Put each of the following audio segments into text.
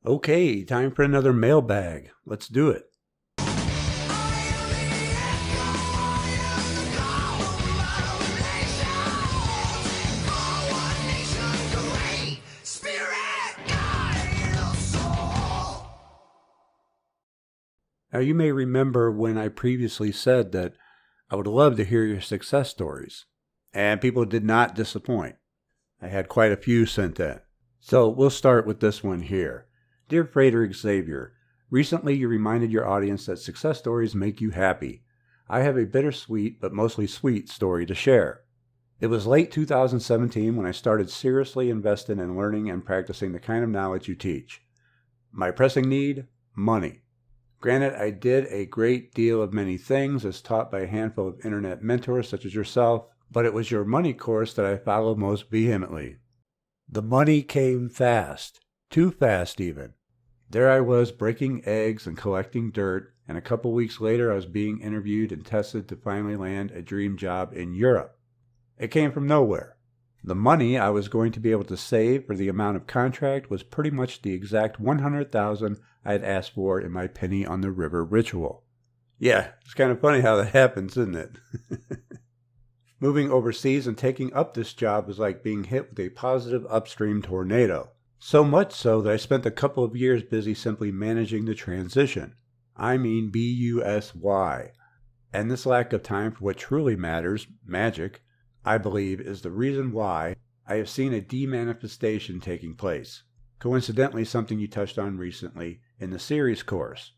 Okay, time for another mailbag. Let's do it. Now, you may remember when I previously said that I would love to hear your success stories, and people did not disappoint. I had quite a few sent in. So we'll start with this one here. Dear Frater Xavier, recently you reminded your audience that success stories make you happy. I have a bittersweet but mostly sweet story to share. It was late 2017 when I started seriously investing in learning and practicing the kind of knowledge you teach. My pressing need? Money. Granted, I did a great deal of many things as taught by a handful of internet mentors such as yourself, but it was your money course that I followed most vehemently. The money came fast, too fast even. There I was breaking eggs and collecting dirt, and a couple weeks later I was being interviewed and tested to finally land a dream job in Europe. It came from nowhere. The money I was going to be able to save for the amount of contract was pretty much the exact $100,000 I had asked for in my penny on the river ritual. Yeah, it's kind of funny how that happens, isn't it? Moving overseas and taking up this job was like being hit with a positive upstream tornado. So much so that I spent a couple of years busy simply managing the transition. I mean BUSY. And this lack of time for what truly matters, magic, I believe, is the reason why I have seen a demanifestation taking place. Coincidentally, something you touched on recently in the series course.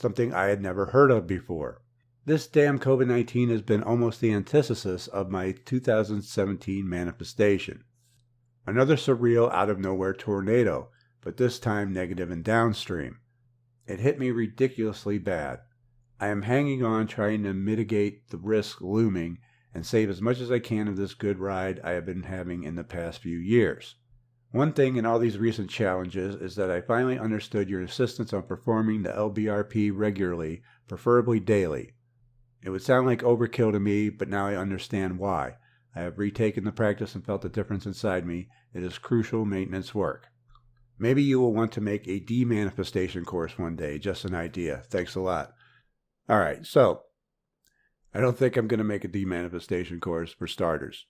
Something I had never heard of before. This damn COVID-19 has been almost the antithesis of my 2017 manifestation. Another surreal out-of-nowhere tornado, but this time negative and downstream. It hit me ridiculously bad. I am hanging on, trying to mitigate the risk looming and save as much as I can of this good ride I have been having in the past few years. One thing in all these recent challenges is that I finally understood your insistence on performing the LBRP regularly, preferably daily. It would sound like overkill to me, but now I understand why. I have retaken the practice and felt the difference inside me. It is crucial maintenance work. Maybe you will want to make a demanifestation course one day. Just an idea. Thanks a lot. All right, so I don't think I'm going to make a demanifestation course for starters.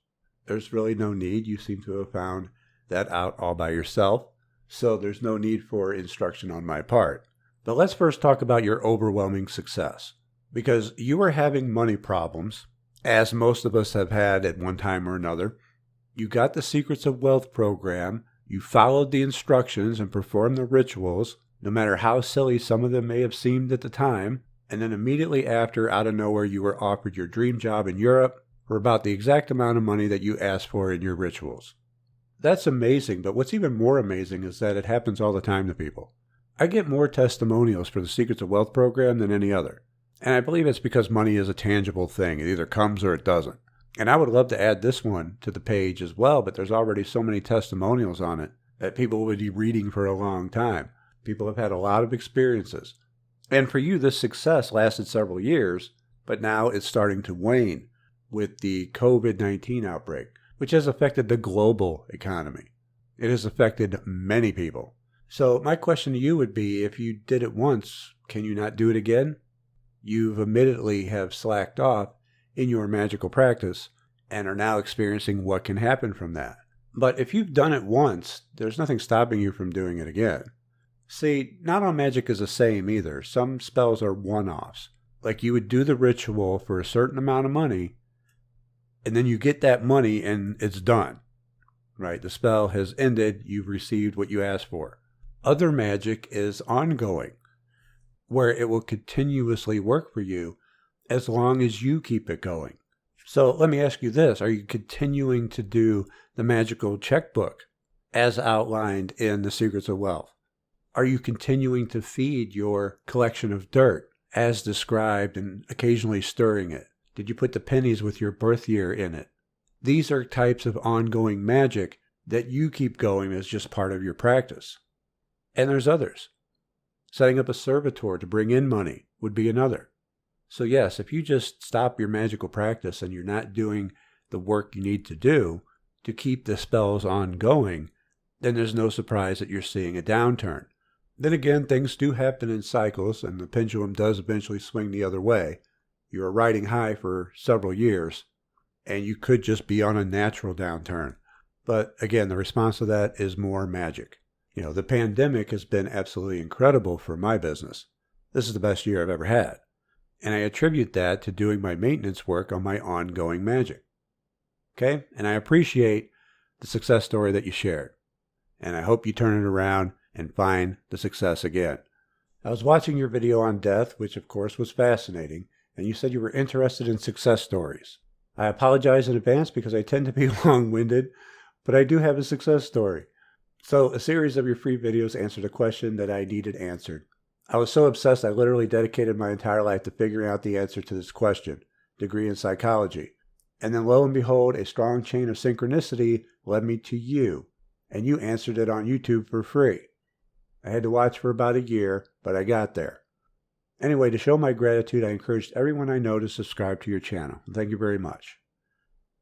There's really no need. You seem to have found that out all by yourself, so there's no need for instruction on my part. But let's first talk about your overwhelming success. Because you were having money problems, as most of us have had at one time or another. You got the Secrets of Wealth program, you followed the instructions and performed the rituals, no matter how silly some of them may have seemed at the time, and then immediately after, out of nowhere, you were offered your dream job in Europe for about the exact amount of money that you asked for in your rituals. That's amazing, but what's even more amazing is that it happens all the time to people. I get more testimonials for the Secrets of Wealth program than any other. And I believe it's because money is a tangible thing. It either comes or it doesn't. And I would love to add this one to the page as well, but there's already so many testimonials on it that people would be reading for a long time. People have had a lot of experiences. And for you, this success lasted several years, but now it's starting to wane with the COVID-19 outbreak, which has affected the global economy. It has affected many people. So my question to you would be, if you did it once, can you not do it again? You've admittedly have slacked off in your magical practice and are now experiencing what can happen from that. But if you've done it once, there's nothing stopping you from doing it again. See, not all magic is the same either. Some spells are one-offs. Like you would do the ritual for a certain amount of money, and then you get that money and it's done. Right? The spell has ended. You've received what you asked for. Other magic is ongoing, where it will continuously work for you as long as you keep it going. So let me ask you this. Are you continuing to do the magical checkbook as outlined in the Secrets of Wealth? Are you continuing to feed your collection of dirt as described and occasionally stirring it? Did you put the pennies with your birth year in it? These are types of ongoing magic that you keep going as just part of your practice. And there's others. Setting up a servitor to bring in money would be another. So yes, if you just stop your magical practice and you're not doing the work you need to do to keep the spells ongoing, then there's no surprise that you're seeing a downturn. Then again, things do happen in cycles, and the pendulum does eventually swing the other way. You are riding high for several years, and you could just be on a natural downturn. But again, the response to that is more magic. The pandemic has been absolutely incredible for my business. This is the best year I've ever had. And I attribute that to doing my maintenance work on my ongoing magic. Okay? And I appreciate the success story that you shared. And I hope you turn it around and find the success again. I was watching your video on death, which of course was fascinating, and you said you were interested in success stories. I apologize in advance because I tend to be long-winded, but I do have a success story. So a series of your free videos answered a question that I needed answered. I was so obsessed I literally dedicated my entire life to figuring out the answer to this question, degree in psychology. And then lo and behold, a strong chain of synchronicity led me to you, and you answered it on YouTube for free. I had to watch for about a year, but I got there. Anyway, to show my gratitude, I encouraged everyone I know to subscribe to your channel. Thank you very much.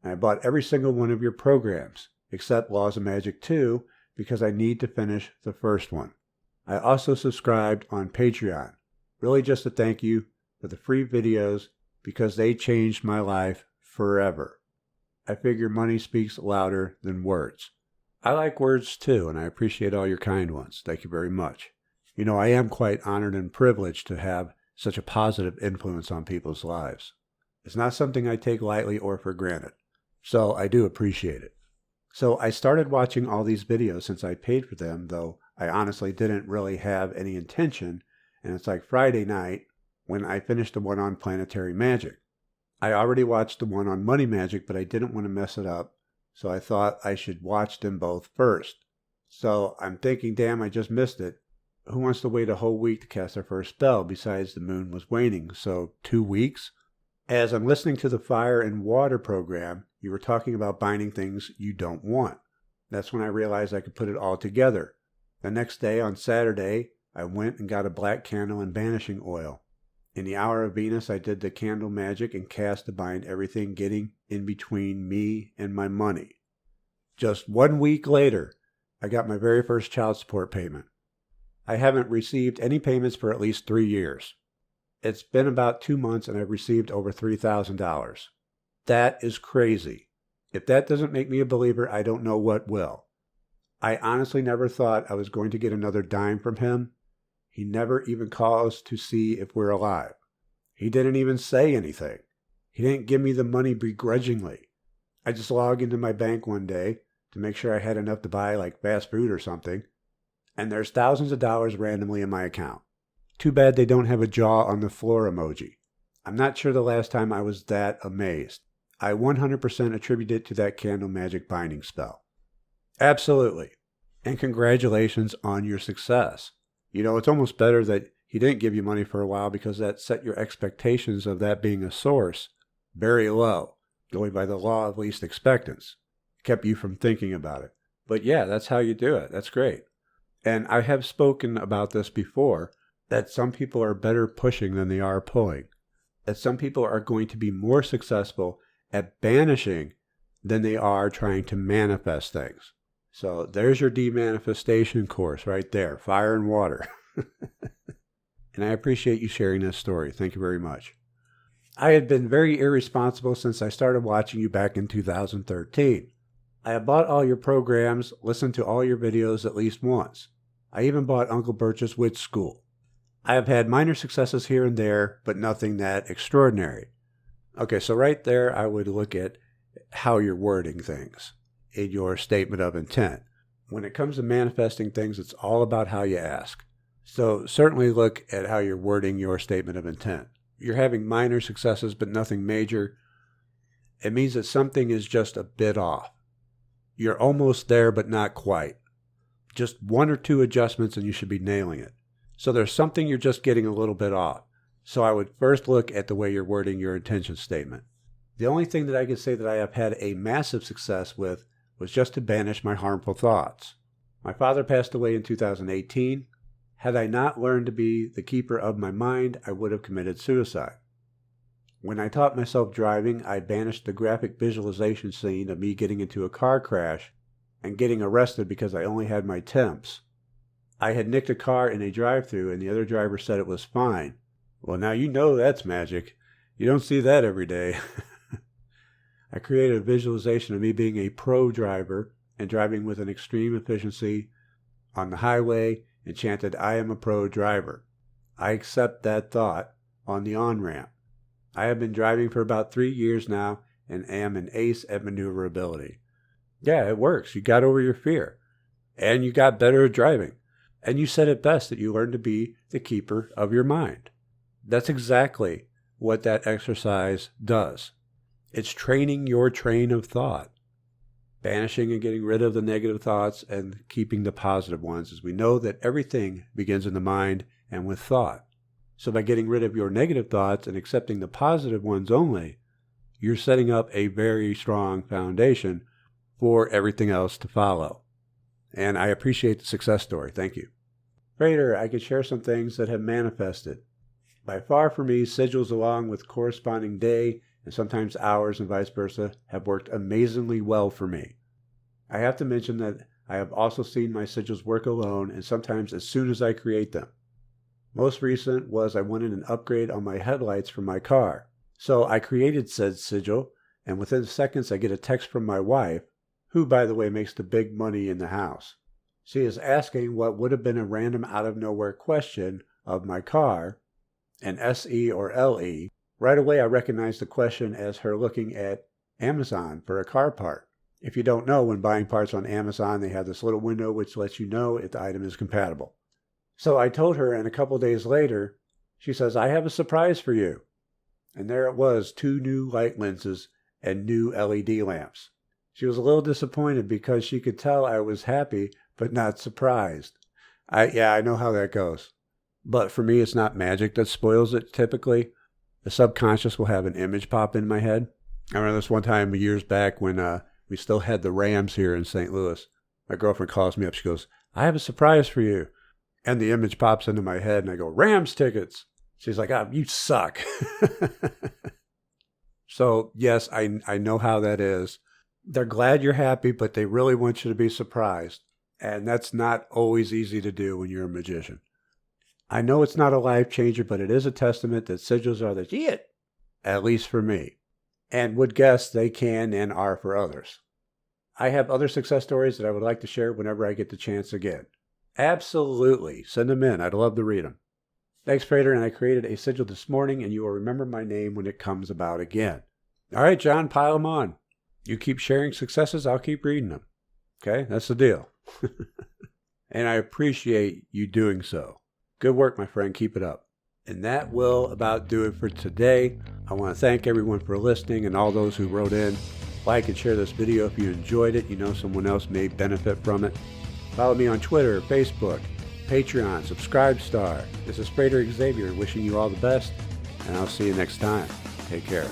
I bought every single one of your programs, except Laws of Magic 2, because I need to finish the first one. I also subscribed on Patreon, really just to thank you for the free videos because they changed my life forever. I figure money speaks louder than words. I like words too, and I appreciate all your kind ones. Thank you very much. I am quite honored and privileged to have such a positive influence on people's lives. It's not something I take lightly or for granted, so I do appreciate it. So I started watching all these videos since I paid for them, though I honestly didn't really have any intention, and it's like Friday night when I finished the one on planetary magic. I already watched the one on money magic, but I didn't want to mess it up, so I thought I should watch them both first. So I'm thinking, damn, I just missed it. Who wants to wait a whole week to cast their first spell? Besides, the moon was waning, so 2 weeks? As I'm listening to the Fire and Water program, you were talking about binding things you don't want. That's when I realized I could put it all together. The next day, on Saturday, I went and got a black candle and banishing oil. In the Hour of Venus, I did the candle magic and cast to bind everything getting in between me and my money. Just 1 week later, I got my very first child support payment. I haven't received any payments for at least 3 years. It's been about 2 months and I've received over $3,000. That is crazy. If that doesn't make me a believer, I don't know what will. I honestly never thought I was going to get another dime from him. He never even calls to see if we're alive. He didn't even say anything. He didn't give me the money begrudgingly. I just logged into my bank one day to make sure I had enough to buy like fast food or something, and there's thousands of dollars randomly in my account. Too bad they don't have a jaw on the floor emoji. I'm not sure the last time I was that amazed. I 100% attribute it to that candle magic binding spell. Absolutely. And congratulations on your success. It's almost better that he didn't give you money for a while because that set your expectations of that being a source very low, going by the law of least expectance. Kept you from thinking about it. But yeah, that's how you do it. That's great. And I have spoken about this before, that some people are better pushing than they are pulling. That some people are going to be more successful at banishing than they are trying to manifest things. So there's your demanifestation course right there, Fire and Water. And I appreciate you sharing this story. Thank you very much. I had been very irresponsible since I started watching you back in 2013. I have bought all your programs, listened to all your videos at least once. I even bought Uncle Birch's Witch School. I have had minor successes here and there, but nothing that extraordinary. Okay, so right there I would look at how you're wording things in your statement of intent. When it comes to manifesting things, it's all about how you ask. So certainly look at how you're wording your statement of intent. You're having minor successes, but nothing major. It means that something is just a bit off. You're almost there, but not quite. Just 1 or 2 adjustments and you should be nailing it. So there's something you're just getting a little bit off. So I would first look at the way you're wording your intention statement. The only thing that I can say that I have had a massive success with was just to banish my harmful thoughts. My father passed away in 2018. Had I not learned to be the keeper of my mind, I would have committed suicide. When I taught myself driving, I banished the graphic visualization scene of me getting into a car crash and getting arrested because I only had my temps. I had nicked a car in a drive-thru and the other driver said it was fine. Well, now you know that's magic. You don't see that every day. I created a visualization of me being a pro driver and driving with an extreme efficiency on the highway and chanted, "I am a pro driver." I accept that thought on the on-ramp. I have been driving for about 3 years now and am an ace at maneuverability. Yeah, it works. You got over your fear. And you got better at driving. And you said it best that you learned to be the keeper of your mind. That's exactly what that exercise does. It's training your train of thought. Banishing and getting rid of the negative thoughts and keeping the positive ones, as we know that everything begins in the mind and with thought. So by getting rid of your negative thoughts and accepting the positive ones only, you're setting up a very strong foundation for everything else to follow. And I appreciate the success story. Thank you. Frater, I could share some things that have manifested. By far for me, sigils along with corresponding day and sometimes hours and vice versa have worked amazingly well for me. I have to mention that I have also seen my sigils work alone and sometimes as soon as I create them. Most recent was I wanted an upgrade on my headlights for my car. So I created said sigil, and within seconds I get a text from my wife, who by the way makes the big money in the house. She is asking what would have been a random out-of-nowhere question of my car, an SE or LE. Right away I recognize the question as her looking at Amazon for a car part. If you don't know, when buying parts on Amazon, they have this little window which lets you know if the item is compatible. So I told her, and a couple days later, she says, "I have a surprise for you." And there it was, 2 new light lenses and new LED lamps. She was a little disappointed because she could tell I was happy, but not surprised. I know how that goes. But for me, it's not magic that spoils it typically. The subconscious will have an image pop in my head. I remember this one time years back when we still had the Rams here in St. Louis. My girlfriend calls me up. She goes, "I have a surprise for you." And the image pops into my head and I go, "Rams tickets." She's like, "Oh, you suck." So yes, I know how that is. They're glad you're happy, but they really want you to be surprised. And that's not always easy to do when you're a magician. I know it's not a life changer, but it is a testament that sigils are the shit, at least for me, and would guess they can and are for others. I have other success stories that I would like to share whenever I get the chance again. Absolutely. Send them in. I'd love to read them. Thanks, Frater, and I created a sigil this morning, and you will remember my name when it comes about again. All right, John, pile them on. You keep sharing successes, I'll keep reading them. Okay? That's the deal. And I appreciate you doing so. Good work, my friend. Keep it up. And that will about do it for today. I want to thank everyone for listening and all those who wrote in. Like and share this video if you enjoyed it. You know someone else may benefit from it. Follow me on Twitter, Facebook, Patreon, Subscribestar. This is Frater Xavier wishing you all the best, and I'll see you next time. Take care.